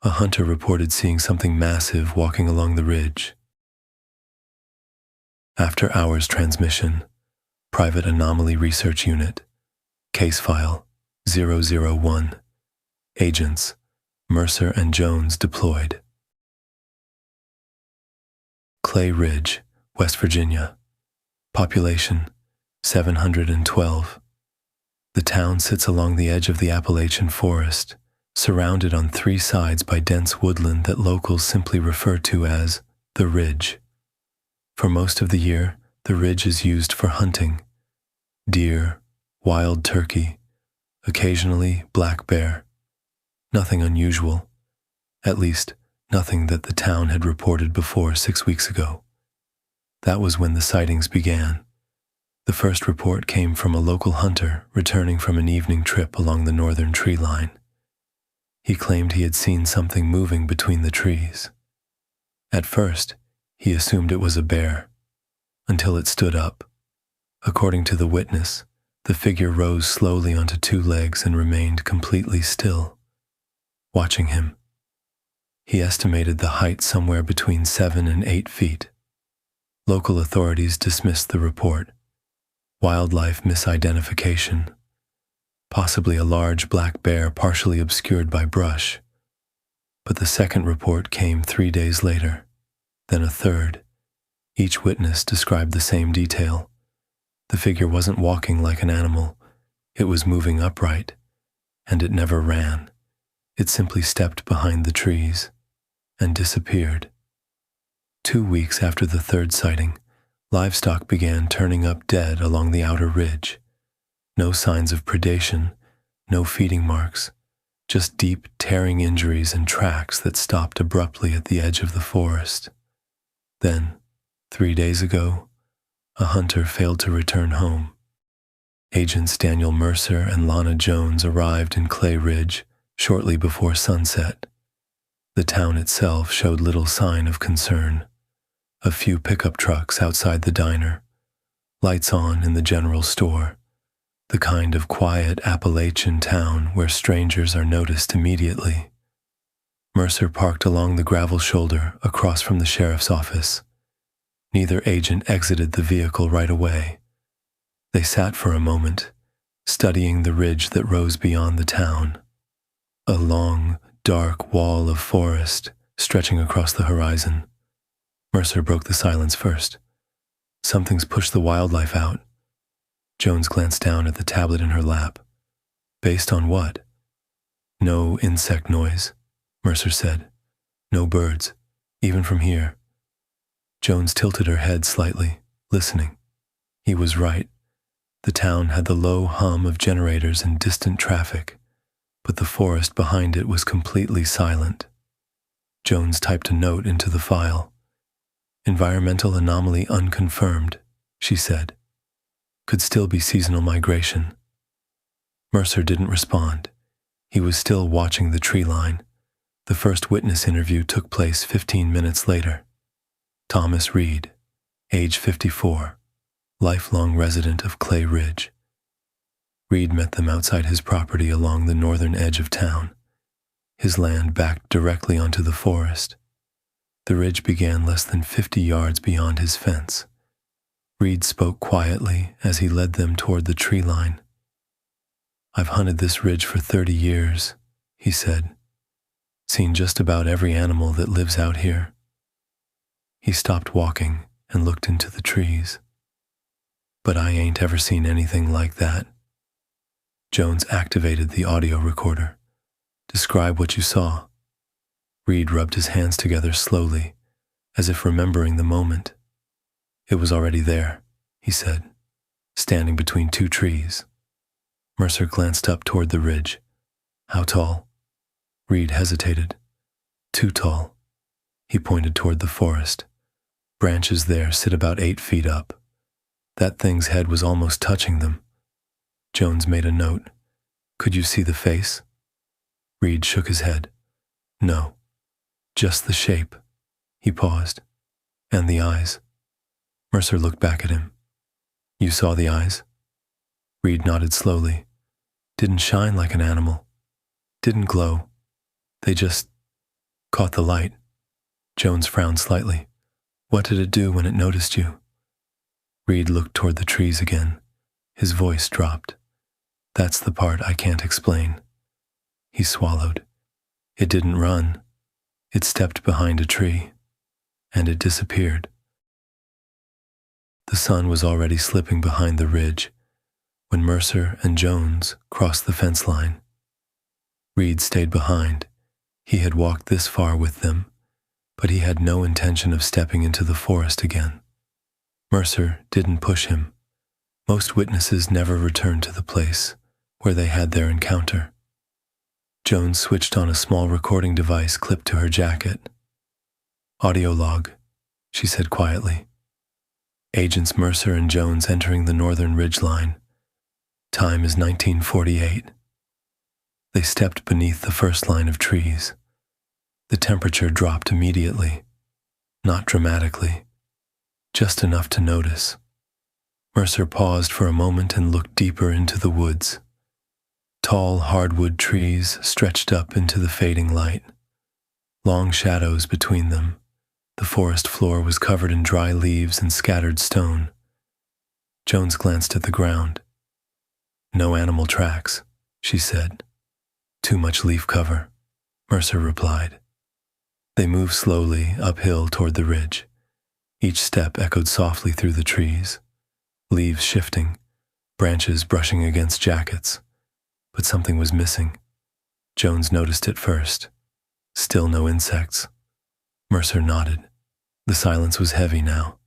A hunter reported seeing something massive walking along the ridge. After hours transmission, Private Anomaly Research Unit, Case File 001, Agents, Mercer and Jones deployed. Clay Ridge, West Virginia. Population 712. The town sits along the edge of the Appalachian Forest, surrounded on three sides by dense woodland that locals simply refer to as the Ridge. For most of the year, the ridge is used for hunting. Deer, wild turkey, occasionally black bear. Nothing unusual, at least nothing that the town had reported before 6 weeks ago. That was when the sightings began. The first report came from a local hunter returning from an evening trip along the northern tree line. He claimed he had seen something moving between the trees. At first, he assumed it was a bear, until it stood up. According to the witness, the figure rose slowly onto two legs and remained completely still. Watching him, he estimated the height somewhere between 7 and 8 feet. Local authorities dismissed the report. Wildlife misidentification. Possibly a large black bear partially obscured by brush. But the second report came 3 days later, then a third. Each witness described the same detail. The figure wasn't walking like an animal. It was moving upright, and it never ran. It simply stepped behind the trees and disappeared. 2 weeks after the third sighting, livestock began turning up dead along the outer ridge. No signs of predation, no feeding marks, just deep, tearing injuries and tracks that stopped abruptly at the edge of the forest. Then, 3 days ago, a hunter failed to return home. Agents Daniel Mercer and Lana Jones arrived in Clay Ridge shortly before sunset. The town itself showed little sign of concern. A few pickup trucks outside the diner, lights on in the general store, the kind of quiet Appalachian town where strangers are noticed immediately. Mercer parked along the gravel shoulder across from the sheriff's office. Neither agent exited the vehicle right away. They sat for a moment, studying the ridge that rose beyond the town. A long, dark wall of forest stretching across the horizon. Mercer broke the silence first. Something's pushed the wildlife out. Jones glanced down at the tablet in her lap. Based on what? No insect noise, Mercer said. No birds, even from here. Jones tilted her head slightly, listening. He was right. The town had the low hum of generators and distant traffic, but the forest behind it was completely silent. Jones typed a note into the file. Environmental anomaly unconfirmed, she said. Could still be seasonal migration. Mercer didn't respond. He was still watching the tree line. The first witness interview took place 15 minutes later. Thomas Reed, age 54, lifelong resident of Clay Ridge. Reed met them outside his property along the northern edge of town. His land backed directly onto the forest. The ridge began less than 50 yards beyond his fence. Reed spoke quietly as he led them toward the tree line. I've hunted this ridge for 30 years, he said. Seen just about every animal that lives out here. He stopped walking and looked into the trees. But I ain't ever seen anything like that. Jones activated the audio recorder. Describe what you saw. Reed rubbed his hands together slowly, as if remembering the moment. It was already there, he said, standing between two trees. Mercer glanced up toward the ridge. How tall? Reed hesitated. Too tall. He pointed toward the forest. Branches there sit about 8 feet up. That thing's head was almost touching them. Jones made a note. Could you see the face? Reed shook his head. No. Just the shape. He paused. And the eyes. Mercer looked back at him. You saw the eyes? Reed nodded slowly. Didn't shine like an animal. Didn't glow. They just Caught the light. Jones frowned slightly. What did it do when it noticed you? Reed looked toward the trees again. His voice dropped. That's the part I can't explain. He swallowed. It didn't run. It stepped behind a tree, and it disappeared. The sun was already slipping behind the ridge when Mercer and Jones crossed the fence line. Reed stayed behind. He had walked this far with them, but he had no intention of stepping into the forest again. Mercer didn't push him. Most witnesses never returned to the place where they had their encounter. Jones switched on a small recording device clipped to her jacket. Audio log, she said quietly. Agents Mercer and Jones entering the northern ridgeline. Time is 1948. They stepped beneath the first line of trees. The temperature dropped immediately, not dramatically, just enough to notice. Mercer paused for a moment and looked deeper into the woods. Tall hardwood trees stretched up into the fading light, long shadows between them. The forest floor was covered in dry leaves and scattered stone. Jones glanced at the ground. No animal tracks, she said. Too much leaf cover, Mercer replied. They moved slowly uphill toward the ridge. Each step echoed softly through the trees, leaves shifting, branches brushing against jackets. But something was missing. Jones noticed it first. Still no insects. Mercer nodded. The silence was heavy now.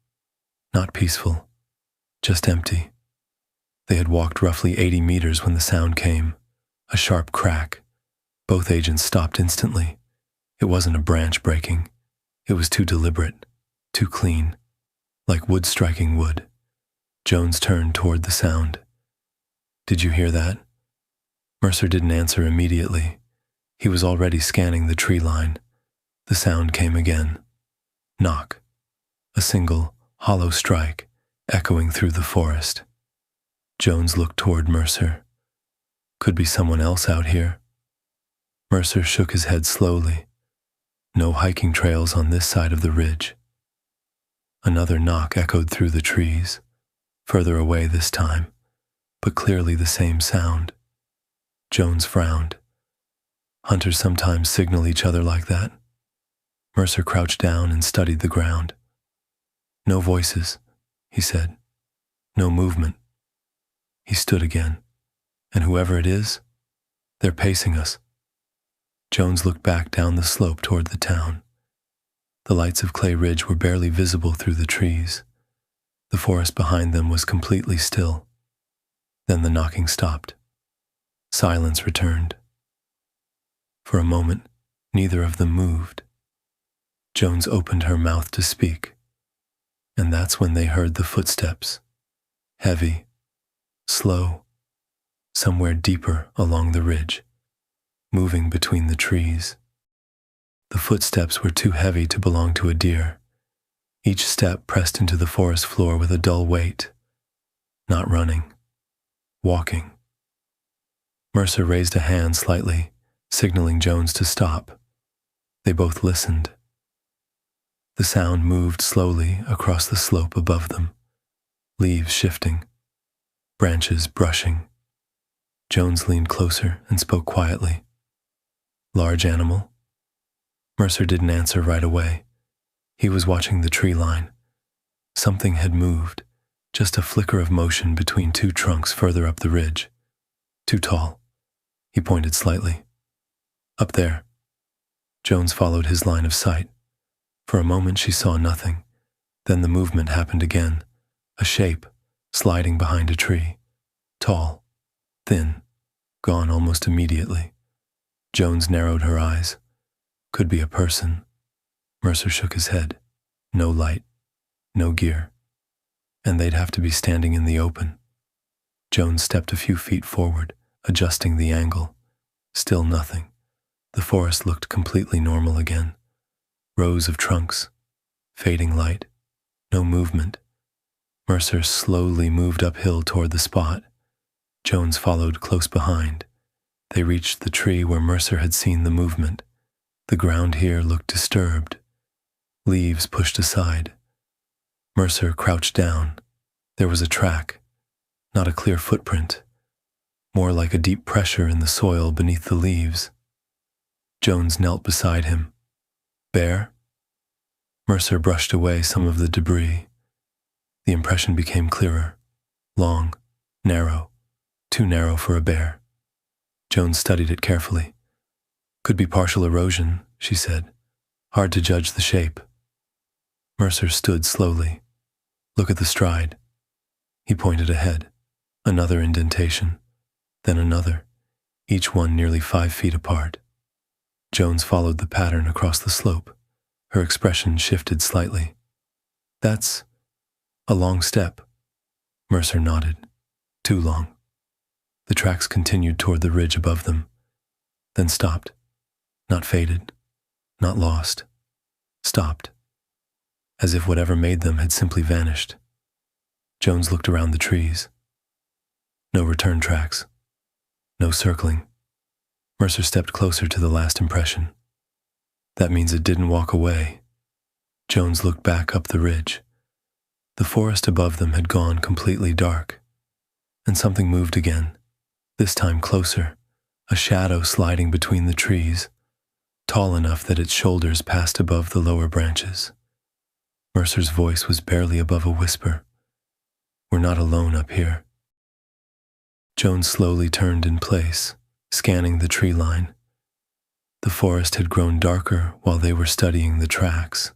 Not peaceful, just empty. They had walked roughly 80 meters when the sound came. A sharp crack. Both agents stopped instantly. It wasn't a branch breaking. It was too deliberate, too clean, like wood striking wood. Jones turned toward the sound. Did you hear that? Mercer didn't answer immediately. He was already scanning the tree line. The sound came again. Knock. A single, hollow strike, echoing through the forest. Jones looked toward Mercer. Could be someone else out here. Mercer shook his head slowly. No hiking trails on this side of the ridge. Another knock echoed through the trees, further away this time, but clearly the same sound. Jones frowned. Hunters sometimes signal each other like that. Mercer crouched down and studied the ground. No voices, he said. No movement. He stood again. And whoever it is, they're pacing us. Jones looked back down the slope toward the town. The lights of Clay Ridge were barely visible through the trees. The forest behind them was completely still. Then the knocking stopped. Silence returned. For a moment, neither of them moved. Jones opened her mouth to speak, and that's when they heard the footsteps, heavy, slow, somewhere deeper along the ridge, moving between the trees. The footsteps were too heavy to belong to a deer. Each step pressed into the forest floor with a dull weight. Not running, walking. Mercer raised a hand slightly, signaling Jones to stop. They both listened. The sound moved slowly across the slope above them, leaves shifting, branches brushing. Jones leaned closer and spoke quietly. Large animal? Mercer didn't answer right away. He was watching the tree line. Something had moved, just a flicker of motion between two trunks further up the ridge. Too tall. He pointed slightly. Up there. Jones followed his line of sight. For a moment she saw nothing. Then the movement happened again. A shape, sliding behind a tree. Tall, thin, gone almost immediately. Jones narrowed her eyes. Could be a person. Mercer shook his head. No light, no gear. And they'd have to be standing in the open. Jones stepped a few feet forward, adjusting the angle. Still nothing. The forest looked completely normal again. Rows of trunks, fading light, no movement. Mercer slowly moved uphill toward the spot. Jones followed close behind. They reached the tree where Mercer had seen the movement. The ground here looked disturbed, leaves pushed aside. Mercer crouched down. There was a track, not a clear footprint, more like a deep pressure in the soil beneath the leaves. Jones knelt beside him. Bear? Mercer brushed away some of the debris. The impression became clearer. Long, narrow, too narrow for a bear. Jones studied it carefully. Could be partial erosion, she said. Hard to judge the shape. Mercer stood slowly. Look at the stride. He pointed ahead. Another indentation, then another, each one nearly 5 feet apart. Jones followed the pattern across the slope. Her expression shifted slightly. That's a long step. Mercer nodded. Too long. The tracks continued toward the ridge above them, then stopped. Not faded, not lost. Stopped. As if whatever made them had simply vanished. Jones looked around the trees. No return tracks. No circling. Mercer stepped closer to the last impression. That means it didn't walk away. Jones looked back up the ridge. The forest above them had gone completely dark. And something moved again, this time closer, a shadow sliding between the trees, tall enough that its shoulders passed above the lower branches. Mercer's voice was barely above a whisper. We're not alone up here. Jones slowly turned in place, scanning the tree line. The forest had grown darker while they were studying the tracks.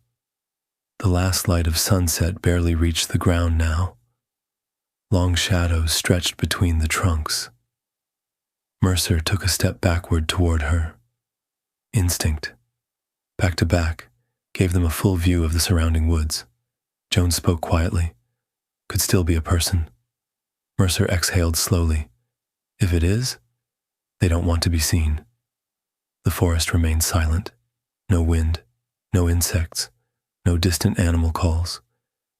The last light of sunset barely reached the ground now. Long shadows stretched between the trunks. Mercer took a step backward toward her. Instinct, back to back, gave them a full view of the surrounding woods. Jones spoke quietly. Could still be a person. Mercer exhaled slowly. If it is, they don't want to be seen. The forest remained silent. No wind, no insects, no distant animal calls,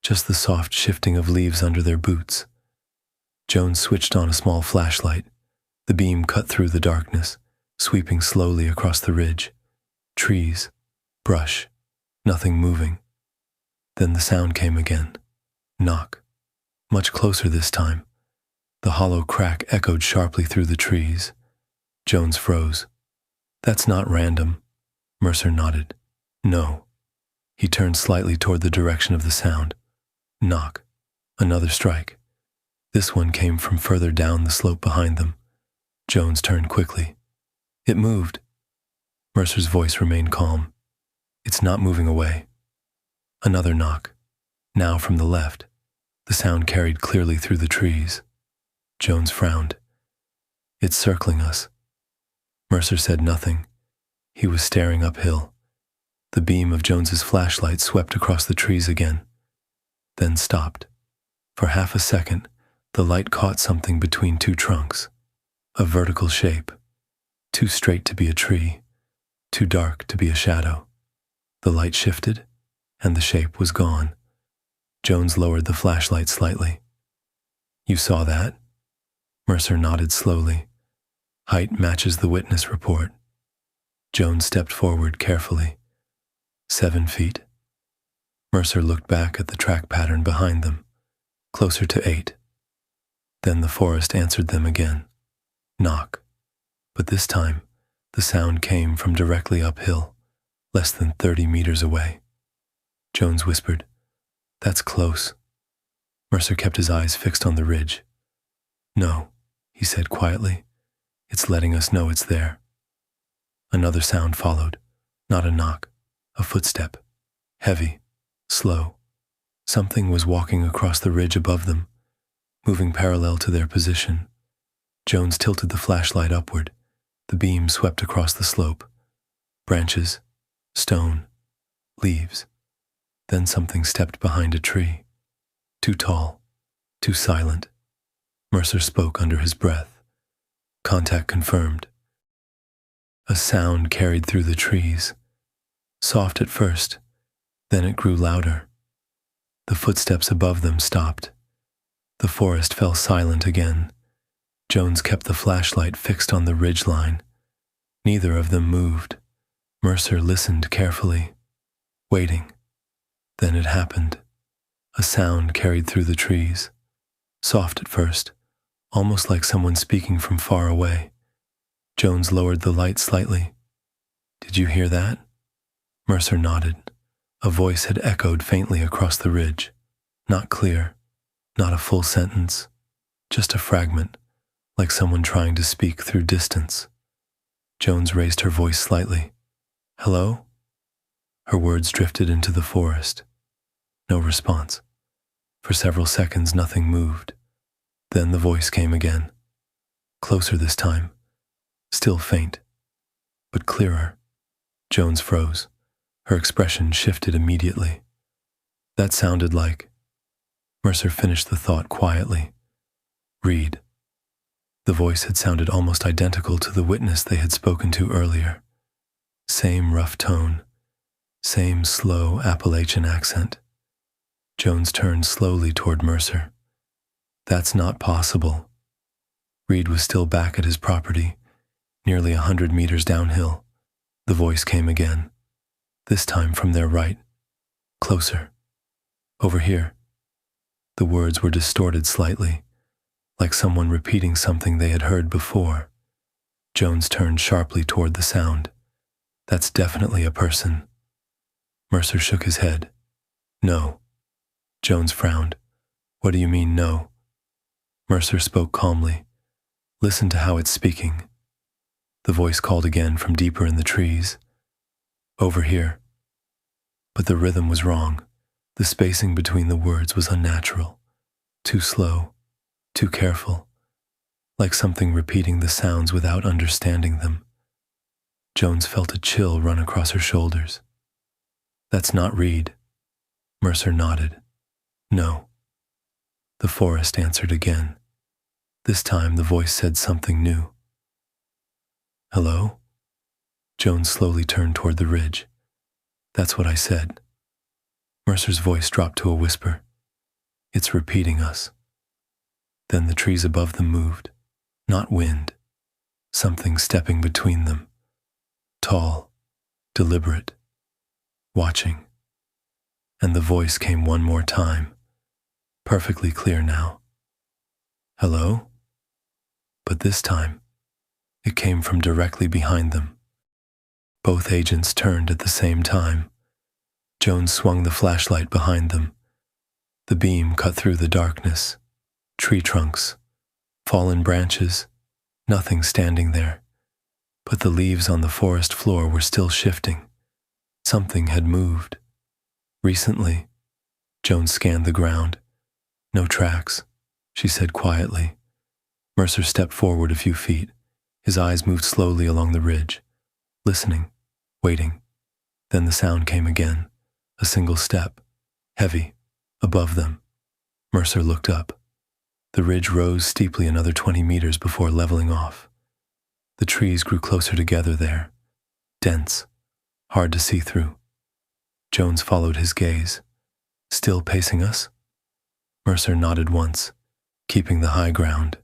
just the soft shifting of leaves under their boots. Jones switched on a small flashlight. The beam cut through the darkness, sweeping slowly across the ridge. Trees, brush, nothing moving. Then the sound came again. Knock. Much closer this time. The hollow crack echoed sharply through the trees. Jones froze. That's not random. Mercer nodded. No. He turned slightly toward the direction of the sound. Knock. Another strike. This one came from further down the slope behind them. Jones turned quickly. It moved. Mercer's voice remained calm. It's not moving away. Another knock. Now from the left. The sound carried clearly through the trees. Jones frowned. It's circling us. Mercer said nothing. He was staring uphill. The beam of Jones's flashlight swept across the trees again, then stopped. For half a second, the light caught something between two trunks. A vertical shape. Too straight to be a tree, too dark to be a shadow. The light shifted, and the shape was gone. Jones lowered the flashlight slightly. You saw that? Mercer nodded slowly. Height matches the witness report. Jones stepped forward carefully. 7 feet. Mercer looked back at the track pattern behind them, closer to 8. Then the forest answered them again. Knock. But this time, the sound came from directly uphill, less than 30 meters away. Jones whispered, That's close. Mercer kept his eyes fixed on the ridge. No, he said quietly. It's letting us know it's there. Another sound followed. Not a knock, a footstep. Heavy, slow. Something was walking across the ridge above them, moving parallel to their position. Jones tilted the flashlight upward. The beam swept across the slope. Branches, stone, leaves. Then something stepped behind a tree. Too tall, too silent. Mercer spoke under his breath. Contact confirmed. A sound carried through the trees. Soft at first, then it grew louder. The footsteps above them stopped. The forest fell silent again. Jones kept the flashlight fixed on the ridge line. Neither of them moved. Mercer listened carefully, waiting. Then it happened. A sound carried through the trees, soft at first, almost like someone speaking from far away. Jones lowered the light slightly. "Did you hear that?" Mercer nodded. A voice had echoed faintly across the ridge. Not clear, not a full sentence, just a fragment, like someone trying to speak through distance. Jones raised her voice slightly. "Hello?" Her words drifted into the forest. No response. For several seconds, nothing moved. Then the voice came again. Closer this time. Still faint, but clearer. Jones froze. Her expression shifted immediately. "That sounded like..." Mercer finished the thought quietly. "Reed." The voice had sounded almost identical to the witness they had spoken to earlier. Same rough tone, same slow Appalachian accent. Jones turned slowly toward Mercer. "That's not possible." Reed was still back at his property, nearly 100 meters downhill. The voice came again, this time from their right. "Closer. Over here." The words were distorted slightly, like someone repeating something they had heard before. Jones turned sharply toward the sound. "That's definitely a person." Mercer shook his head. "No." Jones frowned. "What do you mean, no?" Mercer spoke calmly. "Listen to how it's speaking." The voice called again from deeper in the trees. "Over here." But the rhythm was wrong. The spacing between the words was unnatural. Too slow, too careful, like something repeating the sounds without understanding them. Jones felt a chill run across her shoulders. "That's not Reed." Mercer nodded. "No." The forest answered again. This time the voice said something new. "Hello?" Jones slowly turned toward the ridge. "That's what I said." Mercer's voice dropped to a whisper. "It's repeating us." Then the trees above them moved. Not wind. Something stepping between them. Tall, deliberate, watching. And the voice came one more time, perfectly clear now. "Hello?" But this time, it came from directly behind them. Both agents turned at the same time. Jones swung the flashlight behind them. The beam cut through the darkness. Tree trunks, fallen branches, nothing standing there. But the leaves on the forest floor were still shifting. Something had moved. Recently. Jones scanned the ground. "No tracks," she said quietly. Mercer stepped forward a few feet. His eyes moved slowly along the ridge, listening, waiting. Then the sound came again, a single step, heavy, above them. Mercer looked up. The ridge rose steeply another 20 meters before leveling off. The trees grew closer together there, dense, hard to see through. Jones followed his gaze. "Still pacing us?" Mercer nodded once, keeping the high ground.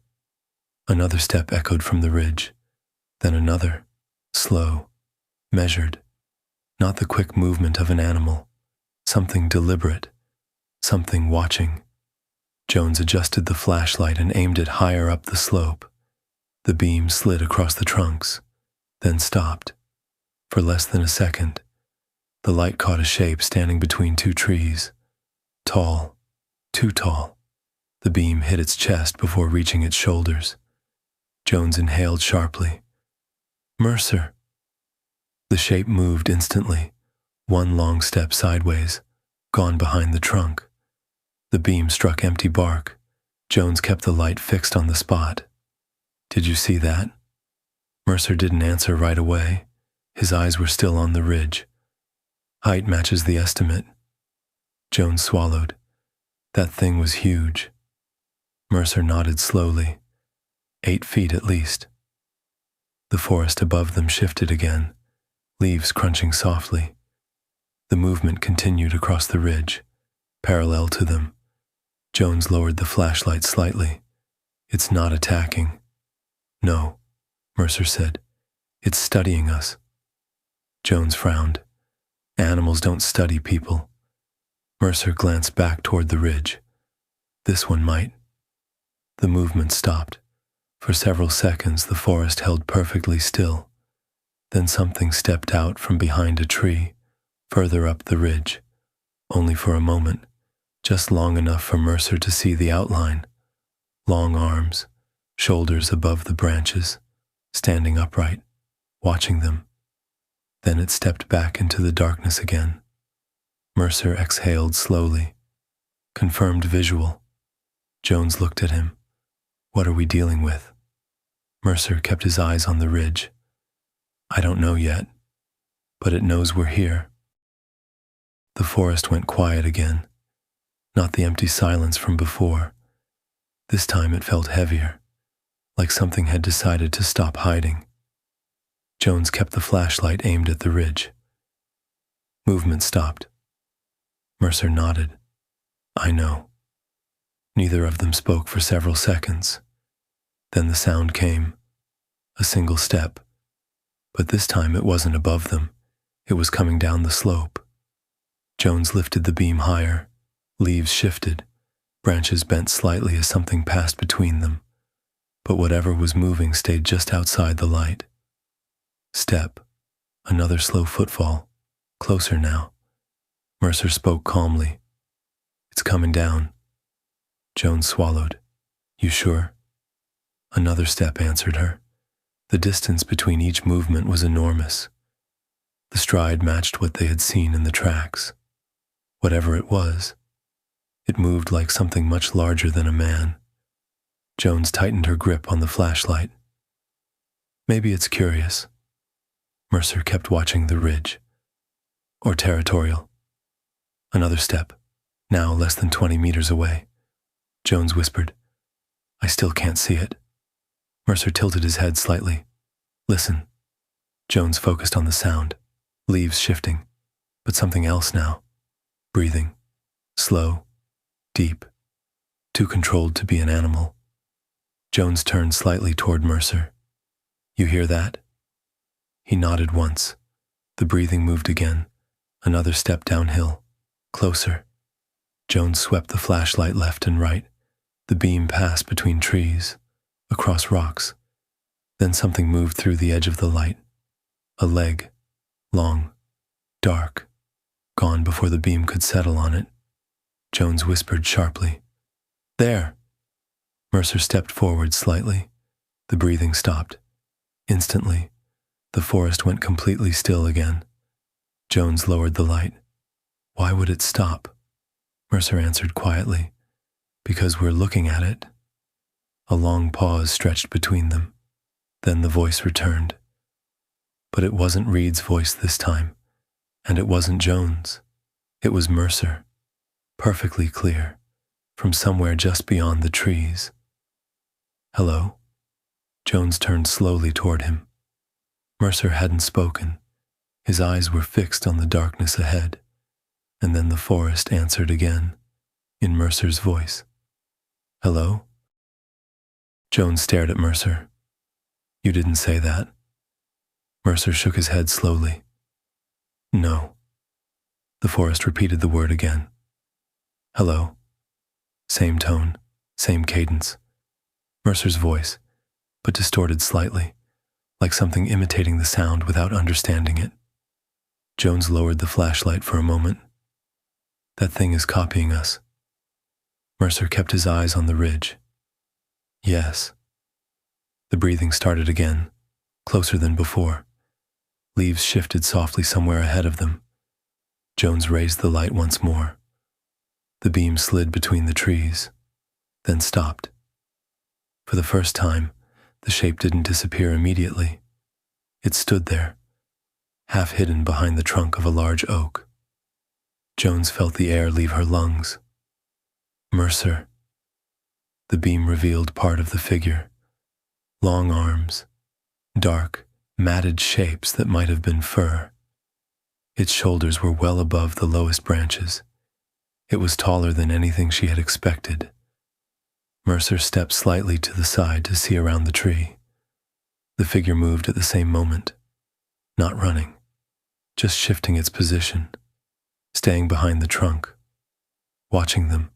Another step echoed from the ridge, then another, slow, measured, not the quick movement of an animal, something deliberate, something watching. Jones adjusted the flashlight and aimed it higher up the slope. The beam slid across the trunks, then stopped. For less than a second, the light caught a shape standing between two trees. Tall, too tall. The beam hit its chest before reaching its shoulders. Jones inhaled sharply. "Mercer." The shape moved instantly, one long step sideways, gone behind the trunk. The beam struck empty bark. Jones kept the light fixed on the spot. "Did you see that?" Mercer didn't answer right away. His eyes were still on the ridge. "Height matches the estimate." Jones swallowed. "That thing was huge." Mercer nodded slowly. 8 feet at least. The forest above them shifted again, leaves crunching softly. The movement continued across the ridge, parallel to them. Jones lowered the flashlight slightly. "It's not attacking." "No," Mercer said. "It's studying us." Jones frowned. Animals don't study people. Mercer glanced back toward the ridge. This one might. The movement stopped. For several seconds, the forest held perfectly still. Then something stepped out from behind a tree, further up the ridge, only for a moment, just long enough for Mercer to see the outline. Long arms, shoulders above the branches, standing upright, watching them. Then it stepped back into the darkness again. Mercer exhaled slowly. Confirmed visual. Jones looked at him. What are we dealing with? Mercer kept his eyes on the ridge. I don't know yet, but it knows we're here. The forest went quiet again, not the empty silence from before. This time it felt heavier, like something had decided to stop hiding. Jones kept the flashlight aimed at the ridge. Movement stopped. Mercer nodded. I know. Neither of them spoke for several seconds. Then the sound came. A single step. But this time it wasn't above them. It was coming down the slope. Jones lifted the beam higher. Leaves shifted. Branches bent slightly as something passed between them. But whatever was moving stayed just outside the light. Step. Another slow footfall. Closer now. Mercer spoke calmly. It's coming down. Jones swallowed. You sure? Another step answered her. The distance between each movement was enormous. The stride matched what they had seen in the tracks. Whatever it was, it moved like something much larger than a man. Jones tightened her grip on the flashlight. Maybe it's curious. Mercer kept watching the ridge. Or territorial. Another step, now less than 20 meters away. Jones whispered, I still can't see it. Mercer tilted his head slightly. Listen. Jones focused on the sound. Leaves shifting, but something else now. Breathing. Slow. Deep. Too controlled to be an animal. Jones turned slightly toward Mercer. You hear that? He nodded once. The breathing moved again. Another step downhill. Closer. Jones swept the flashlight left and right. The beam passed between trees, across rocks. Then something moved through the edge of the light. A leg. Long. Dark. Gone before the beam could settle on it. Jones whispered sharply. There! Mercer stepped forward slightly. The breathing stopped. Instantly, the forest went completely still again. Jones lowered the light. Why would it stop? Mercer answered quietly. Because we're looking at it. A long pause stretched between them. Then the voice returned. But it wasn't Reed's voice this time, and it wasn't Jones. It was Mercer, perfectly clear, from somewhere just beyond the trees. Hello? Jones turned slowly toward him. Mercer hadn't spoken. His eyes were fixed on the darkness ahead, and then the forest answered again, in Mercer's voice. Hello? Jones stared at Mercer. You didn't say that. Mercer shook his head slowly. No. The forest repeated the word again. Hello. Same tone, same cadence. Mercer's voice, but distorted slightly, like something imitating the sound without understanding it. Jones lowered the flashlight for a moment. That thing is copying us. Mercer kept his eyes on the ridge. Yes. The breathing started again, closer than before. Leaves shifted softly somewhere ahead of them. Jones raised the light once more. The beam slid between the trees, then stopped. For the first time, the shape didn't disappear immediately. It stood there, half hidden behind the trunk of a large oak. Jones felt the air leave her lungs. Mercer. The beam revealed part of the figure. Long arms, dark, matted shapes that might have been fur. Its shoulders were well above the lowest branches. It was taller than anything she had expected. Mercer stepped slightly to the side to see around the tree. The figure moved at the same moment, not running, just shifting its position, staying behind the trunk. Watching them,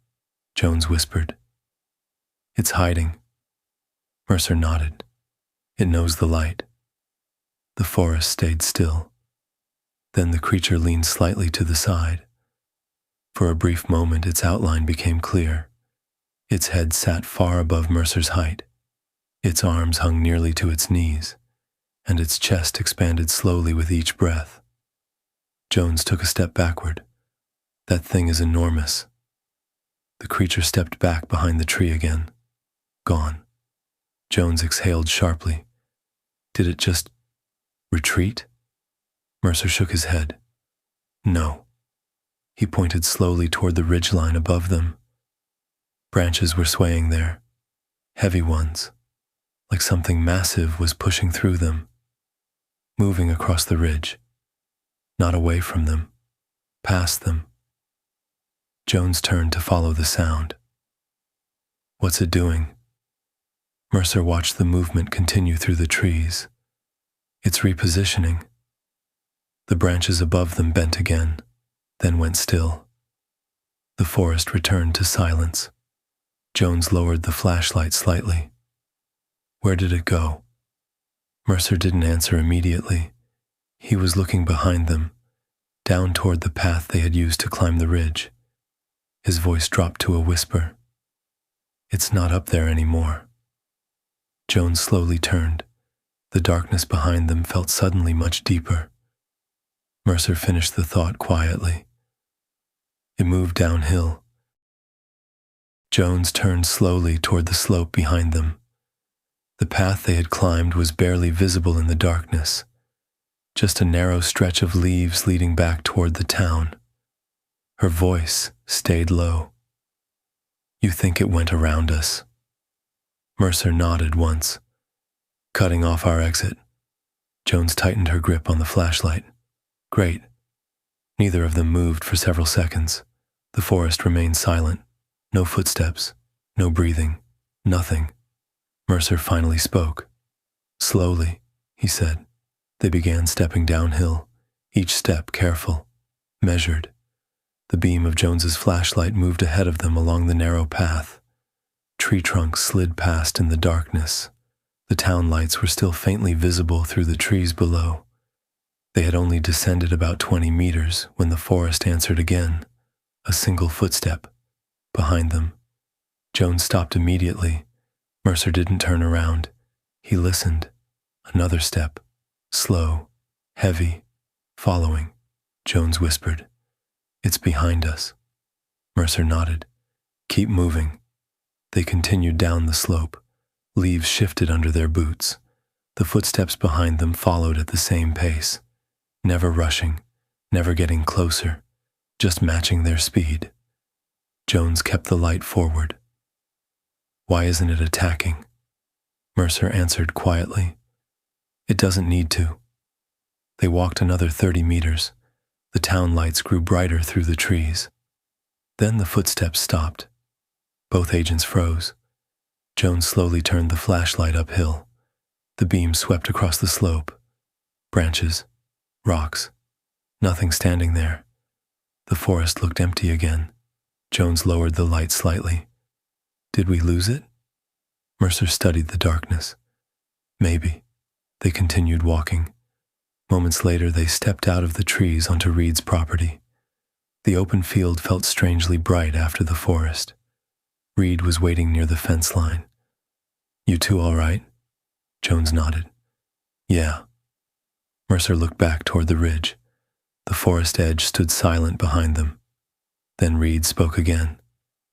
Jones whispered. It's hiding. Mercer nodded. It knows the light. The forest stayed still. Then the creature leaned slightly to the side. For a brief moment, its outline became clear. Its head sat far above Mercer's height. Its arms hung nearly to its knees, and its chest expanded slowly with each breath. Jones took a step backward. That thing is enormous. The creature stepped back behind the tree again. Gone. Jones exhaled sharply. Did it just retreat? Mercer shook his head. No. He pointed slowly toward the ridgeline above them. Branches were swaying there, heavy ones, like something massive was pushing through them, moving across the ridge, not away from them, past them. Jones turned to follow the sound. What's it doing? Mercer watched the movement continue through the trees. It's repositioning. The branches above them bent again, then went still. The forest returned to silence. Jones lowered the flashlight slightly. Where did it go? Mercer didn't answer immediately. He was looking behind them, down toward the path they had used to climb the ridge. His voice dropped to a whisper. It's not up there anymore. Jones slowly turned. The darkness behind them felt suddenly much deeper. Mercer finished the thought quietly. It moved downhill. Jones turned slowly toward the slope behind them. The path they had climbed was barely visible in the darkness, just a narrow stretch of leaves leading back toward the town. Her voice stayed low. You think it went around us? Mercer nodded once. Cutting off our exit. Jones tightened her grip on the flashlight. Great. Neither of them moved for several seconds. The forest remained silent. No footsteps, no breathing, nothing. Mercer finally spoke. Slowly, he said. They began stepping downhill, each step careful, measured. The beam of Jones's flashlight moved ahead of them along the narrow path. Tree trunks slid past in the darkness. The town lights were still faintly visible through the trees below. They had only descended about 20 meters when the forest answered again, a single footstep, behind them. Jones stopped immediately. Mercer didn't turn around. He listened. Another step, slow, heavy, following. Jones whispered, It's behind us. Mercer nodded. Keep moving. They continued down the slope. Leaves shifted under their boots. The footsteps behind them followed at the same pace, never rushing, never getting closer, just matching their speed. Jones kept the light forward. Why isn't it attacking? Mercer answered quietly. It doesn't need to. They walked another 30 meters. The town lights grew brighter through the trees. Then the footsteps stopped. Both agents froze. Jones slowly turned the flashlight uphill. The beam swept across the slope. Branches, rocks, nothing standing there. The forest looked empty again. Jones lowered the light slightly. Did we lose it? Mercer studied the darkness. Maybe. They continued walking. Moments later, they stepped out of the trees onto Reed's property. The open field felt strangely bright after the forest. Reed was waiting near the fence line. You two all right? Jones nodded. Yeah. Mercer looked back toward the ridge. The forest edge stood silent behind them. Then Reed spoke again,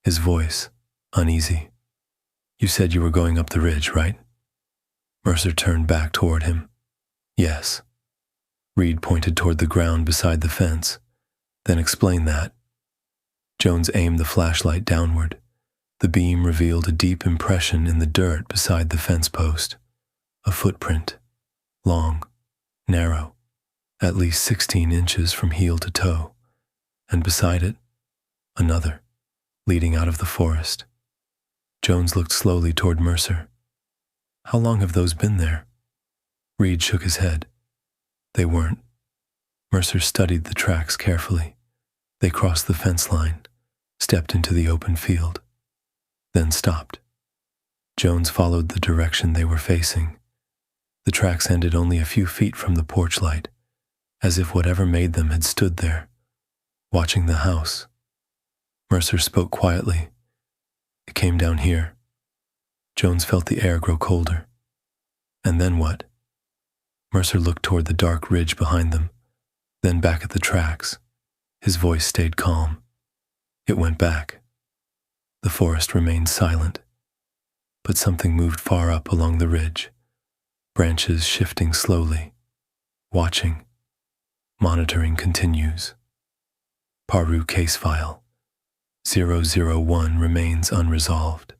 his voice uneasy. You said you were going up the ridge, right? Mercer turned back toward him. Yes. Reed pointed toward the ground beside the fence, then explained that. Jones aimed the flashlight downward. The beam revealed a deep impression in the dirt beside the fence post. A footprint, long, narrow, at least 16 inches from heel to toe, and beside it, another, leading out of the forest. Jones looked slowly toward Mercer. How long have those been there? Reed shook his head. They weren't. Mercer studied the tracks carefully. They crossed the fence line, stepped into the open field, then stopped. Jones followed the direction they were facing. The tracks ended only a few feet from the porch light, as if whatever made them had stood there, watching the house. Mercer spoke quietly. It came down here. Jones felt the air grow colder. And then what? Mercer looked toward the dark ridge behind them, then back at the tracks. His voice stayed calm. It went back. The forest remained silent, but something moved far up along the ridge, branches shifting slowly. Watching. Monitoring continues. Paru case file. 001 remains unresolved.